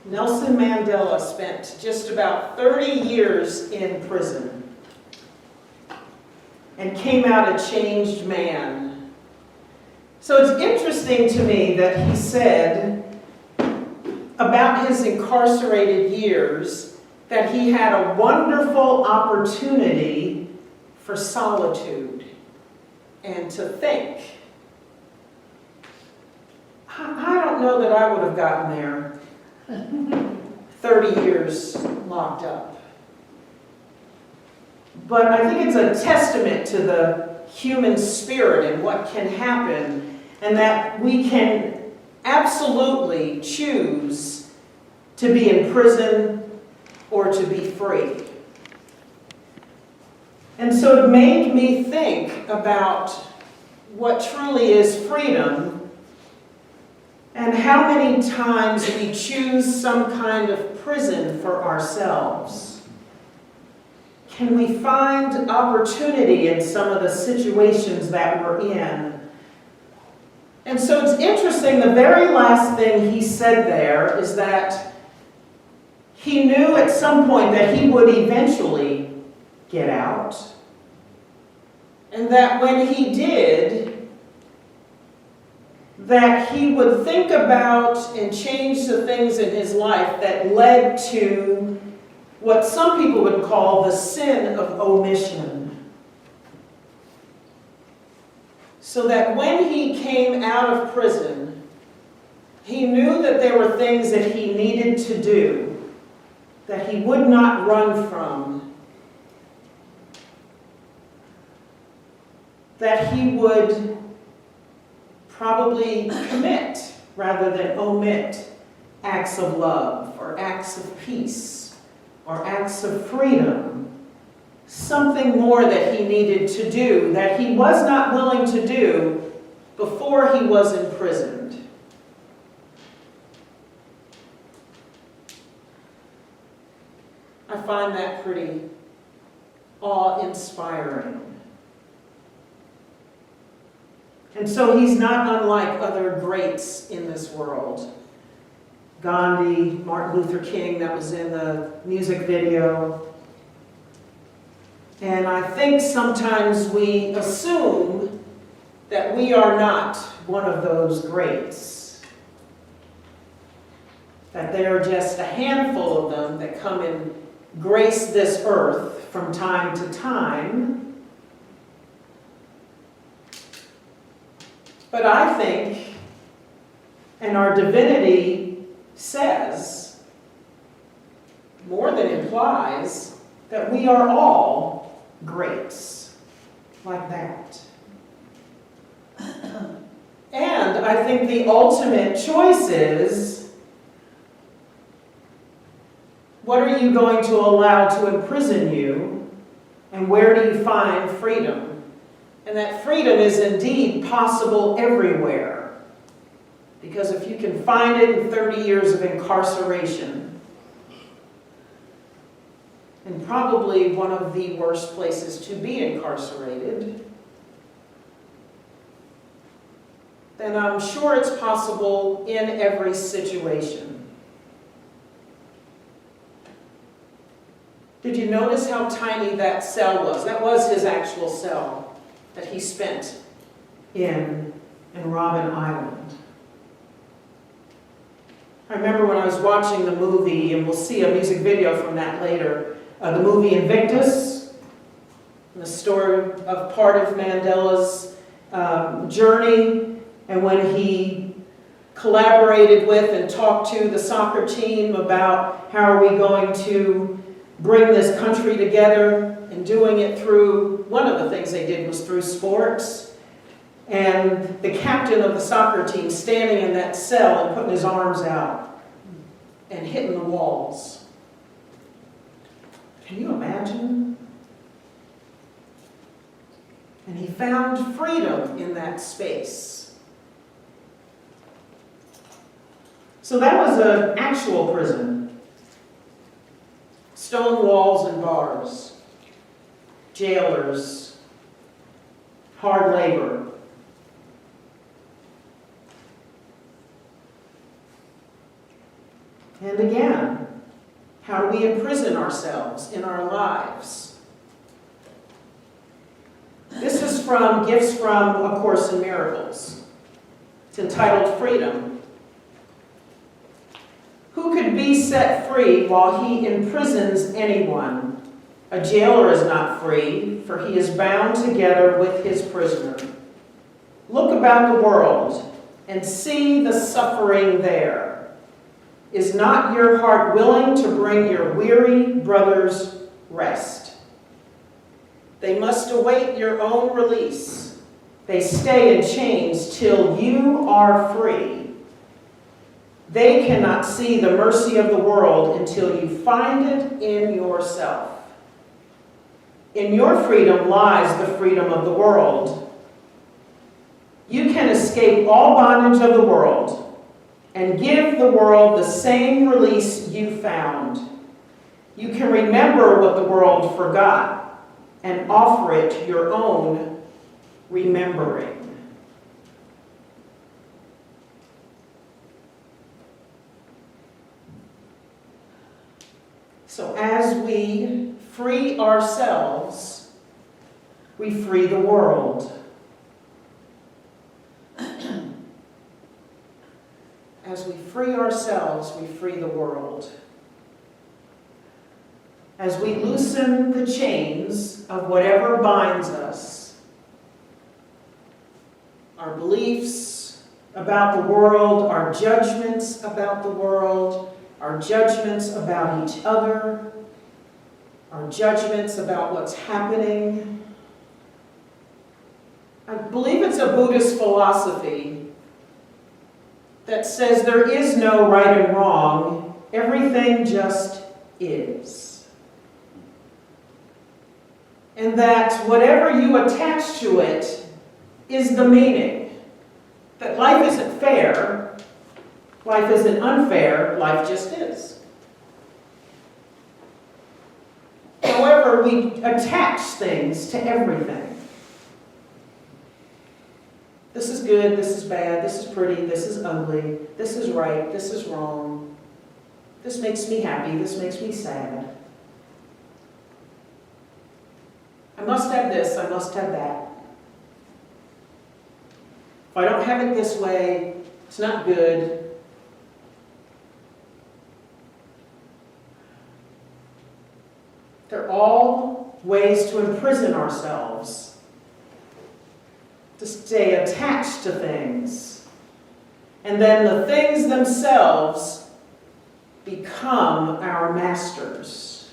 Nelson Mandela spent just about 30 years in prison and came out a changed man. So it's interesting to me that he said about his incarcerated years that he had a wonderful opportunity for solitude and to think. I don't know that I would have gotten there 30 years locked up. But I think it's a testament to the human spirit and what can happen, and that we can absolutely choose to be in prison or to be free. And so it made me think about what truly is freedom and how many times we choose some kind of prison for ourselves. Can we find opportunity in some of the situations that we're in? And so it's interesting, the very last thing he said there is that he knew at some point that he would eventually get out. And that when he did, that he would think about and change the things in his life that led to what some people would call the sin of omission. So that when he came out of prison, he knew that there were things that he needed to do, that he would not run from, that he would probably commit rather than omit acts of love or acts of peace or acts of freedom. Something more that he needed to do that he was not willing to do before he was imprisoned. I find that pretty awe-inspiring. And so he's not unlike other greats in this world. Gandhi, Martin Luther King, that was in the music video. And I think sometimes we assume that we are not one of those greats. That there are just a handful of them that come and grace this earth from time to time. But I think, and our divinity says, more than implies, that we are all greats like that. And I think the ultimate choice is, what are you going to allow to imprison you, and where do you find freedom? And that freedom is indeed possible everywhere. Because if you can find it in 30 years of incarceration, and probably one of the worst places to be incarcerated, then I'm sure it's possible in every situation. Did you notice how tiny that cell was? That was his actual cell that he spent in Robben Island. I remember when I was watching the movie, and we'll see a music video from that later, the movie Invictus, the story of part of Mandela's journey, and when he collaborated with and talked to the soccer team about how are we going to bring this country together, and doing it through, one of the things they did was through sports. And the captain of the soccer team standing in that cell and putting his arms out and hitting the walls. Can you imagine? And he found freedom in that space. So that was an actual prison. Stone walls and bars. Jailers, hard labor. And again, how do we imprison ourselves in our lives? This is from Gifts from A Course in Miracles. It's entitled Freedom. Who could be set free while he imprisons anyone? A jailer is not free, for he is bound together with his prisoner. Look about the world and see the suffering there. Is not your heart willing to bring your weary brothers rest? They must await your own release. They stay in chains till you are free. They cannot see the mercy of the world until you find it in yourself. In your freedom lies the freedom of the world. You can escape all bondage of the world and give the world the same release you found. You can remember what the world forgot and offer it your own remembering. So as we free ourselves, we free the world. As we free ourselves, we free the world. As we loosen the chains of whatever binds us, our beliefs about the world, our judgments about the world, our judgments about each other, our judgments about what's happening. I believe it's a Buddhist philosophy that says there is no right and wrong, everything just is. And that whatever you attach to it is the meaning. That life isn't fair, life isn't unfair, life just is. However, we attach things to everything. This is good, this is bad, this is pretty, this is ugly, this is right, this is wrong. This makes me happy, this makes me sad. I must have this, I must have that. If I don't have it this way, it's not good. They're all ways to imprison ourselves, to stay attached to things. And then the things themselves become our masters.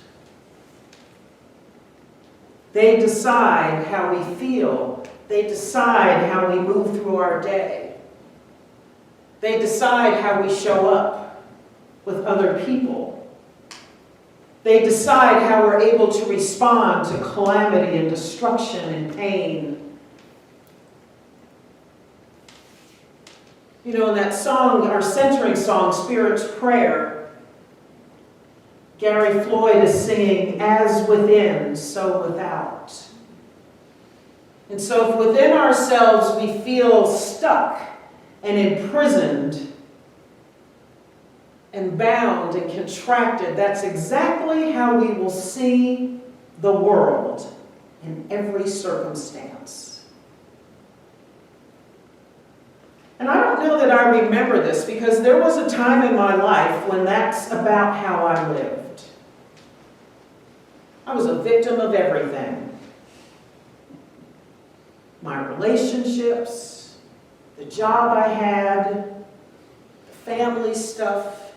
They decide how we feel. They decide how we move through our day. They decide how we show up with other people. They decide how we're able to respond to calamity and destruction and pain. You know, in that song, our centering song, Spirit's Prayer, Gary Floyd is singing, as within, so without. And so if within ourselves we feel stuck and imprisoned and bound and contracted, that's exactly how we will see the world in every circumstance. And I don't know that I remember this because there was a time in my life when that's about how I lived. I was a victim of everything. My relationships, the job I had, the family stuff.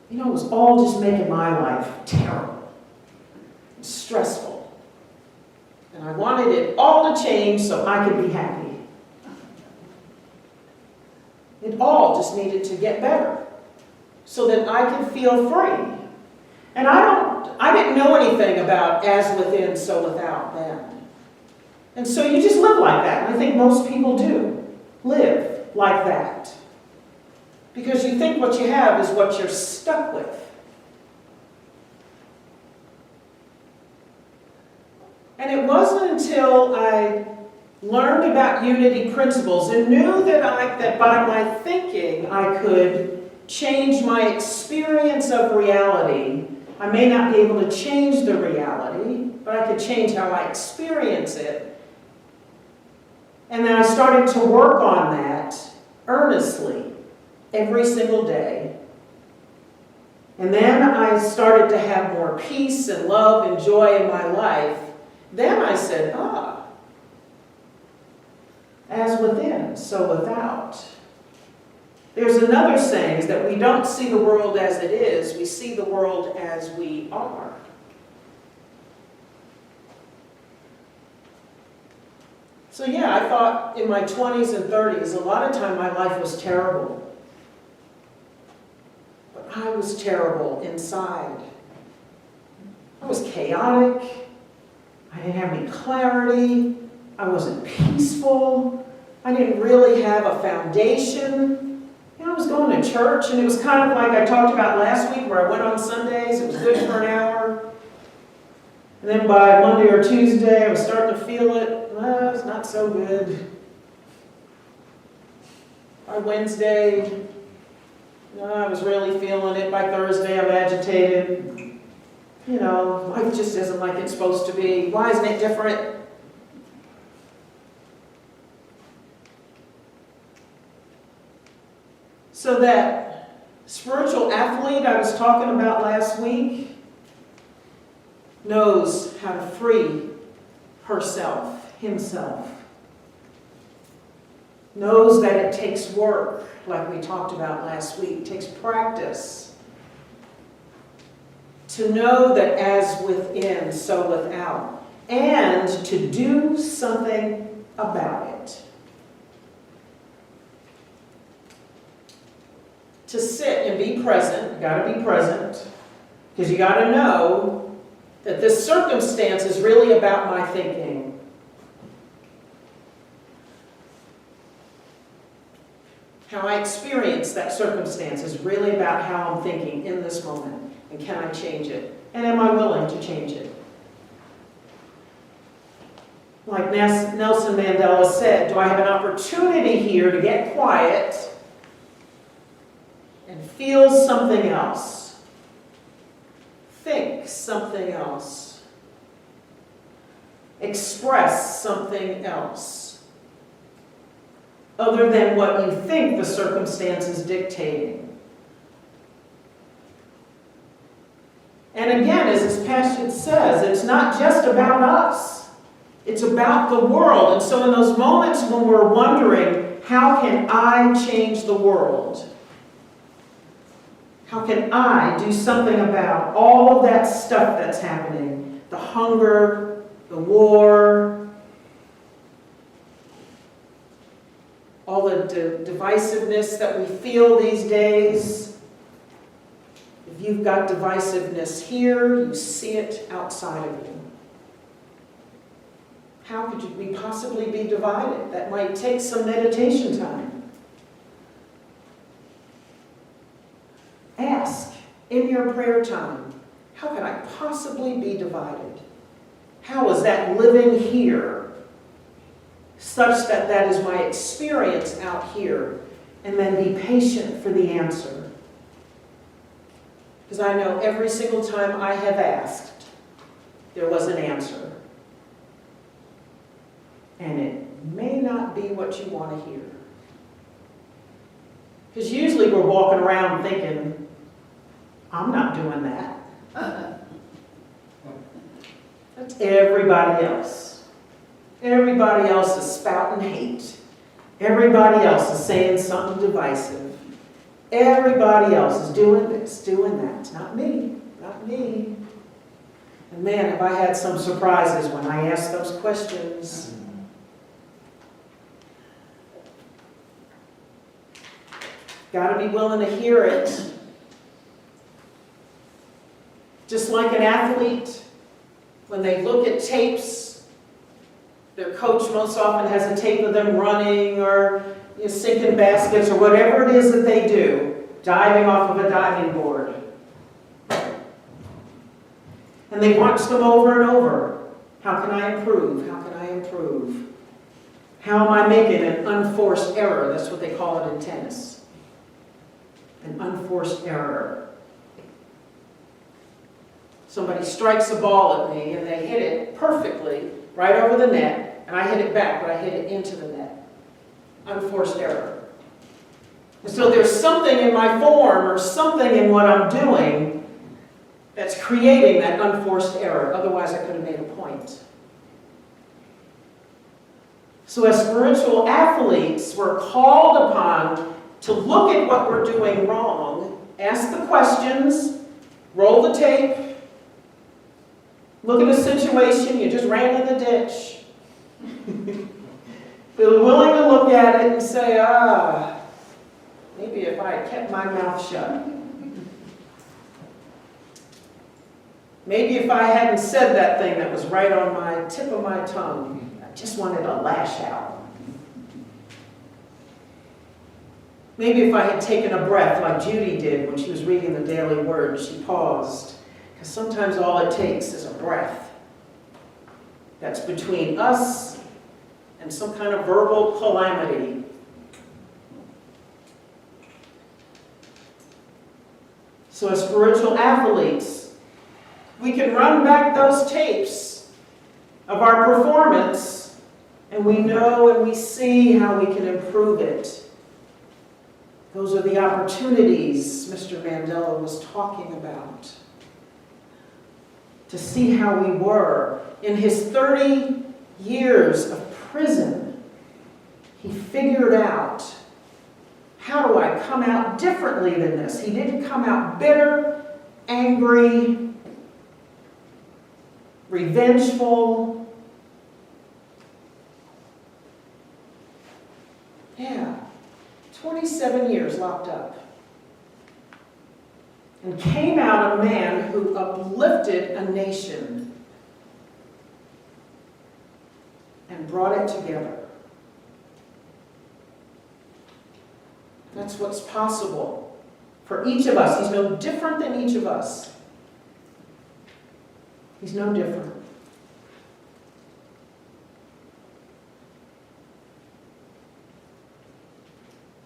You know, it was all just making my life terrible, stressful. And I wanted it all to change so I could be happy. It all just needed to get better so that I could feel free. And I didn't know anything about as within, so without then. And so you just live like that. And I think most people do live like that. Because you think what you have is what you're stuck with. And it wasn't until I learned about unity principles and knew that by my thinking I could change my experience of reality. I may not be able to change the reality, but I could change how I experience it. And then I started to work on that earnestly every single day. And then I started to have more peace and love and joy in my life. Then I said, as within, so without. There's another saying, is that we don't see the world as it is, we see the world as we are. So yeah, I thought in my 20s and 30s, a lot of time my life was terrible. But I was terrible inside. I was chaotic. I didn't have any clarity. I wasn't peaceful. I didn't really have a foundation. I was going to church, and it was kind of like I talked about last week, where I went on Sundays. It was good for an hour. And then by Monday or Tuesday, I was starting to feel it. Well, it's not so good. By Wednesday, I was really feeling it. By Thursday, I'm agitated. Life just isn't like it's supposed to be. Why isn't it different? So that spiritual athlete I was talking about last week knows how to free herself, himself. Knows that it takes work, like we talked about last week. It takes practice. To know that as within, so without. And to do something about it. To sit and be present, you got to be present, because you got to know that this circumstance is really about my thinking. How I experience that circumstance is really about how I'm thinking in this moment. And can I change it? And am I willing to change it? Like Nelson Mandela said, do I have an opportunity here to get quiet and feel something else? Think something else. Express something else. Other than what you think the circumstance is dictating. And again, as this passage says, it's not just about us. It's about the world. And so in those moments when we're wondering, how can I change the world? How can I do something about all of that stuff that's happening? The hunger, the war, all the divisiveness that we feel these days. If you've got divisiveness here, you see it outside of you. How could we possibly be divided? That might take some meditation time. Ask in your prayer time, how can I possibly be divided? How is that living here such that that is my experience out here? And then be patient for the answer. Because I know every single time I have asked, there was an answer. And it may not be what you want to hear. Because usually we're walking around thinking, I'm not doing that. That's everybody else. Everybody else is spouting hate. Everybody else is saying something divisive. Everybody else is doing this, doing that. It's not me, not me. And man, have I had some surprises when I asked those questions. Got to be willing to hear it. Just like an athlete, when they look at tapes, their coach most often has a tape of them running or sinking baskets or whatever it is that they do, diving off of a diving board. And they watch them over and over. How can I improve? How can I improve? How am I making an unforced error? That's what they call it in tennis. an unforced error. Somebody strikes a ball at me and they hit it perfectly right over the net, and I hit it back, but I hit it into the net. Unforced error. And so there's something in my form or something in what I'm doing that's creating that unforced error. Otherwise, I could have made a point. So as spiritual athletes, we're called upon to look at what we're doing wrong, ask the questions, roll the tape, look at a situation, you just ran in the ditch. Be willing to look at it and say, maybe if I had kept my mouth shut. Maybe if I hadn't said that thing that was right on my tip of my tongue, I just wanted to lash out. Maybe if I had taken a breath like Judy did when she was reading the Daily Word, she paused. Because sometimes all it takes is a breath that's between us and some kind of verbal calamity. So as spiritual athletes, we can run back those tapes of our performance, and we know and we see how we can improve it. Those are the opportunities Mr. Mandela was talking about. To see how we were. In his 30 years of prison, he figured out, how do I come out differently than this? He didn't come out bitter, angry, revengeful. Yeah, 27 years locked up. And came out a man who uplifted a nation and brought it together. That's what's possible for each of us. He's no different than each of us. He's no different.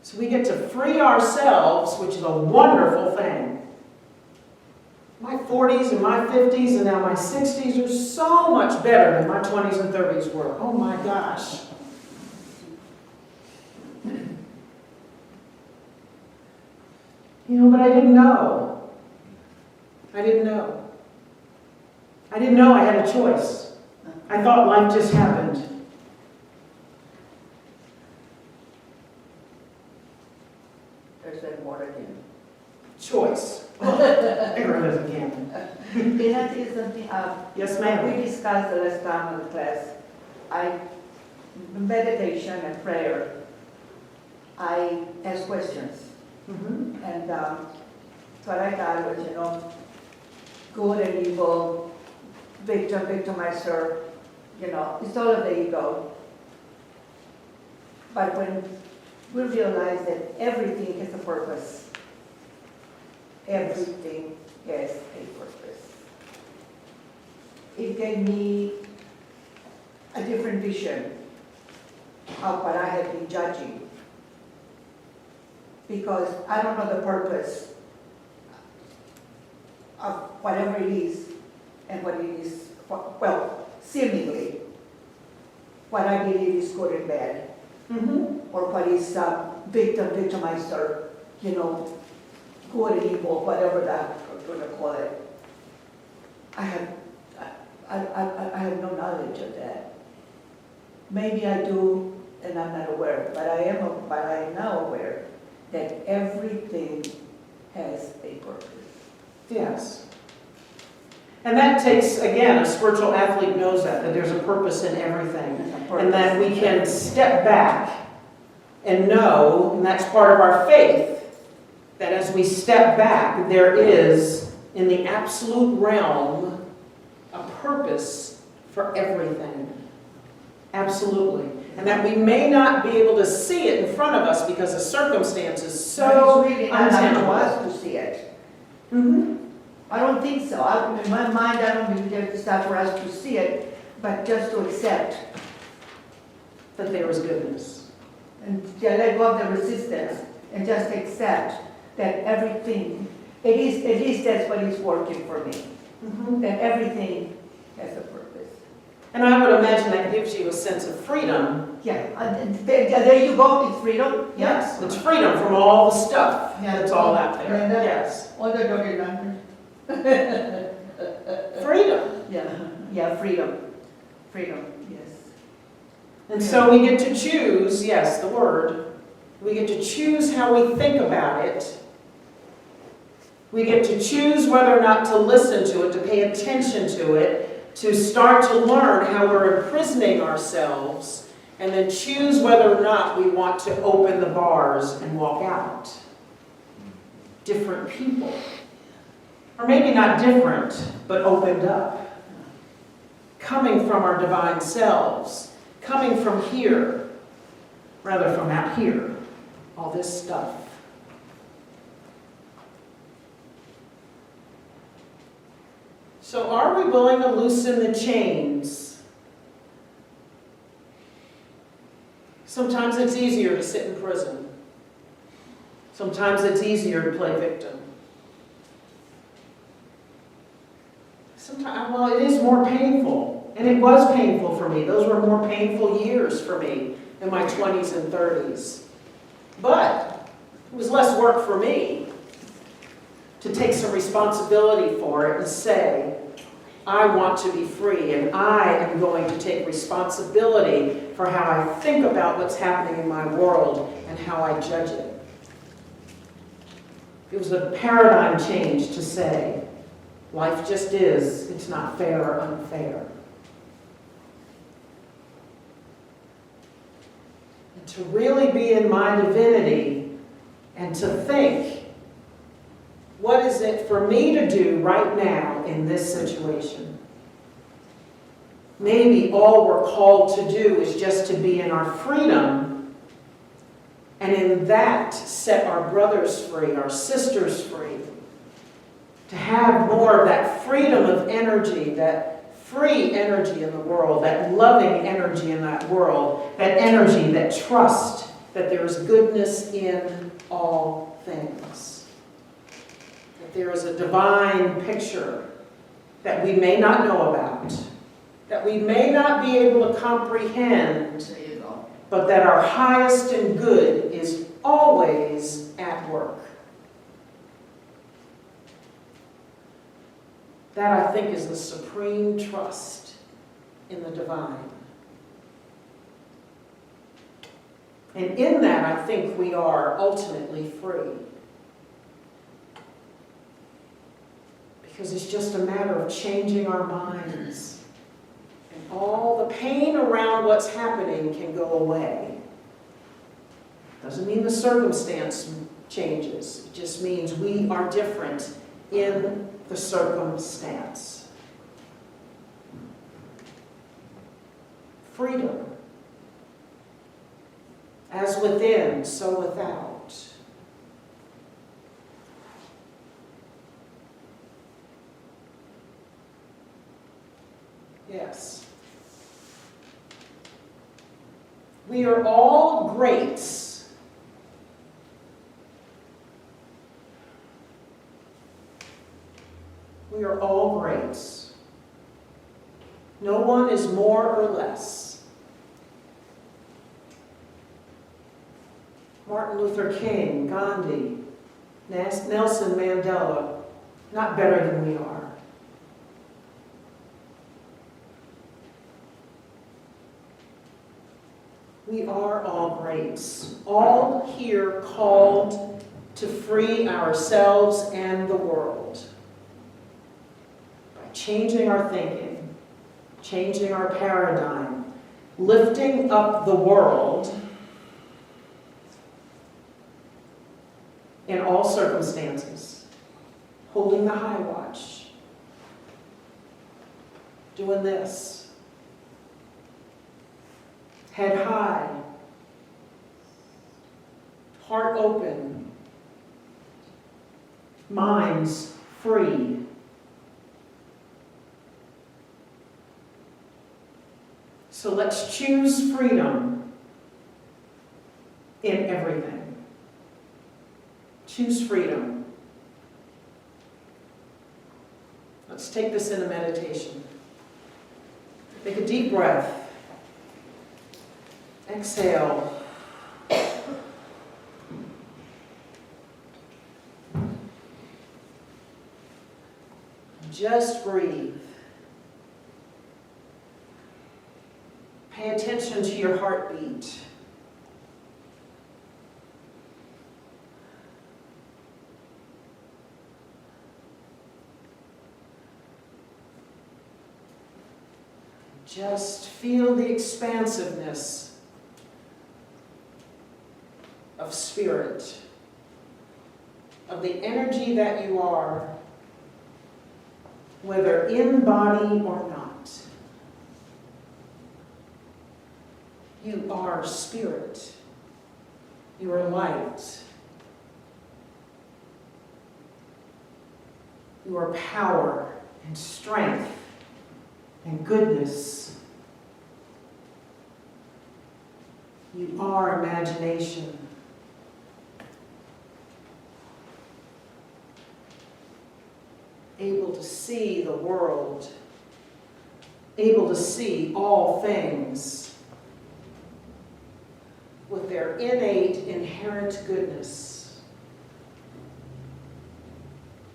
So we get to free ourselves, which is a wonderful thing. My 40s and my 50s and now my 60s are so much better than my 20s and 30s were. Oh my gosh. But I didn't know. I didn't know. I didn't know I had a choice. I thought life just happened. There's that word again. Choice. There it is again. Can I tell you something? Yes, ma'am. We discussed the last time of the class. Meditation and prayer. I ask questions. Mm-hmm. And what I got was, good and evil, victim, victimizer, it's all of the ego. But when we realize that everything has a purpose, everything has a purpose. It gave me a different vision of what I had been judging. Because I don't know the purpose of whatever it is and what it is, seemingly, what I believe is good and bad. Mm-hmm. Or what is victim, victimizer, good and evil, whatever that we're going to call it. I have no knowledge of that. Maybe I do, and I'm not aware, but I am now aware that everything has a purpose. Yes. And that takes, again, a spiritual athlete knows that there's a purpose in everything. And that we can step back and know, and that's part of our faith, that as we step back, there is, in the absolute realm, a purpose for everything. Absolutely. And that we may not be able to see it in front of us because the circumstance is so it's really not up to untenable. us to see it. Mm-hmm. I don't think so. In my mind, I don't believe it's not for us to see it, but just to accept. That there is goodness. And let go of the resistance and just accept that everything, at least that's what is working for me, that everything has a purpose. And I would imagine that gives you a sense of freedom. Yeah, and there you go, it's freedom. Yes, it's freedom from all the stuff Yeah. that's all out there. And then- Yes. All the dirty language. Freedom. Yeah, freedom, yes. And so we get to choose, yes, the word. We get to choose how we think about it. We get to choose whether or not to listen to it, to pay attention to it, to start to learn how we're imprisoning ourselves, and then choose whether or not we want to open the bars and walk out. Different people. Or maybe not different, but opened up. Coming from our divine selves. Coming from here, rather from out here. All this stuff. So are we willing to loosen the chains? Sometimes it's easier to sit in prison. Sometimes it's easier to play victim. Sometimes, well, it is more painful. And it was painful for me. Those were more painful years for me in my 20s and 30s. But it was less work for me to take some responsibility for it and say, I want to be free, and I am going to take responsibility for how I think about what's happening in my world and how I judge it. It was a paradigm change to say, life just is, it's not fair or unfair. And to really be in my divinity and to think, what is it for me to do right now in this situation? Maybe all we're called to do is just to be in our freedom, and in that set our brothers free, our sisters free. To have more of that freedom of energy, that free energy in the world, that loving energy in that world, that energy, that trust that there is goodness in all things. There is a divine picture that we may not know about, that we may not be able to comprehend, but that our highest and good is always at work. That, I think, is the supreme trust in the divine. And in that, I think we are ultimately free. Because it's just a matter of changing our minds. And all the pain around what's happening can go away. Doesn't mean the circumstance changes. It just means we are different in the circumstance. Freedom. As within, so without. Yes. We are all greats. We are all greats. No one is more or less. Martin Luther King, Gandhi, Nelson Mandela, not better than we are. We are all greats, all here called to free ourselves and the world by changing our thinking, changing our paradigm, lifting up the world in all circumstances, holding the high watch, doing this. Head high, heart open, minds free. So let's choose freedom in everything. Choose freedom. Let's take this into meditation. Take a deep breath. Exhale. Just breathe. Pay attention to your heartbeat. Just feel the expansiveness of spirit, of the energy that you are, whether in body or not. You are spirit. You are light. You are power and strength and goodness. You are imagination. Able to see the world, able to see all things with their innate, inherent goodness,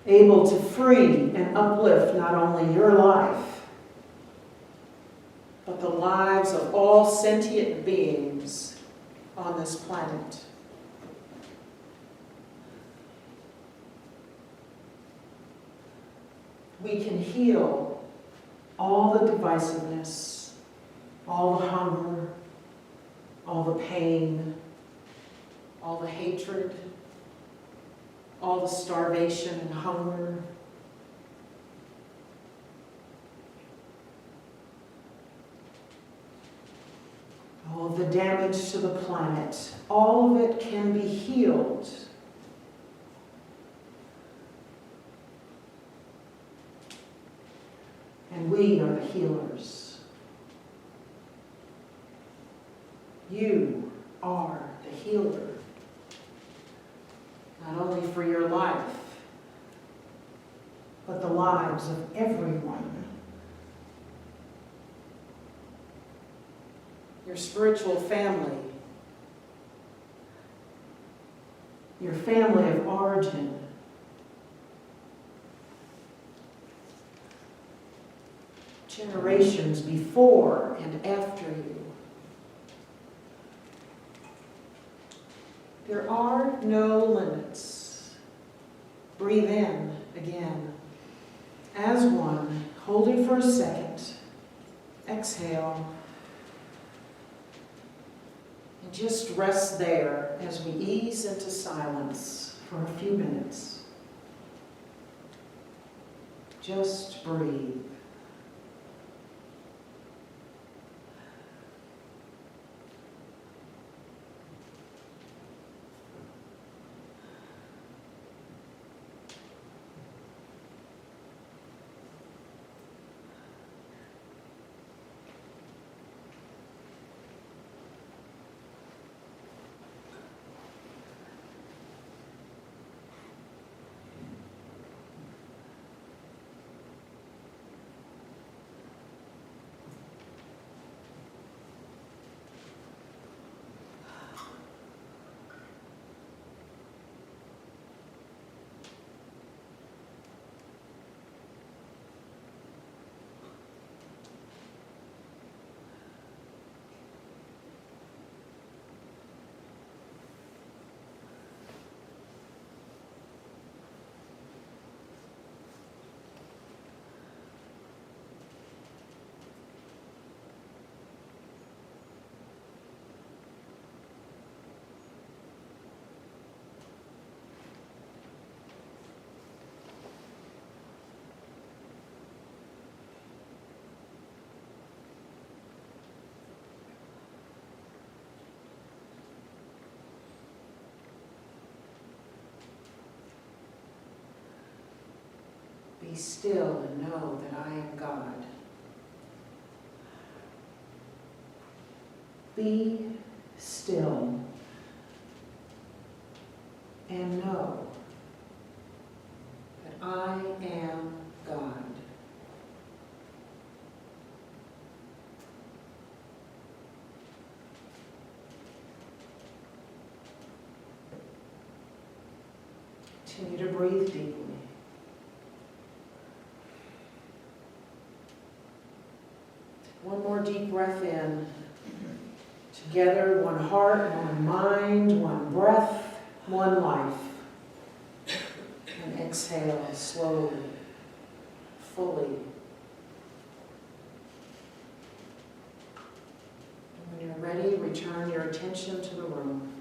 able to free and uplift not only your life, but the lives of all sentient beings on this planet. We can heal all the divisiveness, all the hunger, all the pain, all the hatred, all the starvation and hunger. All of the damage to the planet, all of it can be healed. And we are the healers. You are the healer. Not only for your life, but the lives of everyone. Your spiritual family, your family of origin, generations before and after you. There are no limits. Breathe in again. As one, holding for a second. Exhale. And just rest there as we ease into silence for a few minutes. Just breathe. Be still and know that I am God. Be still and know Continue to breathe deeply. One more deep breath in. Together, one heart, one mind, one breath, one life. And exhale slowly, fully. And when you're ready, return your attention to the room.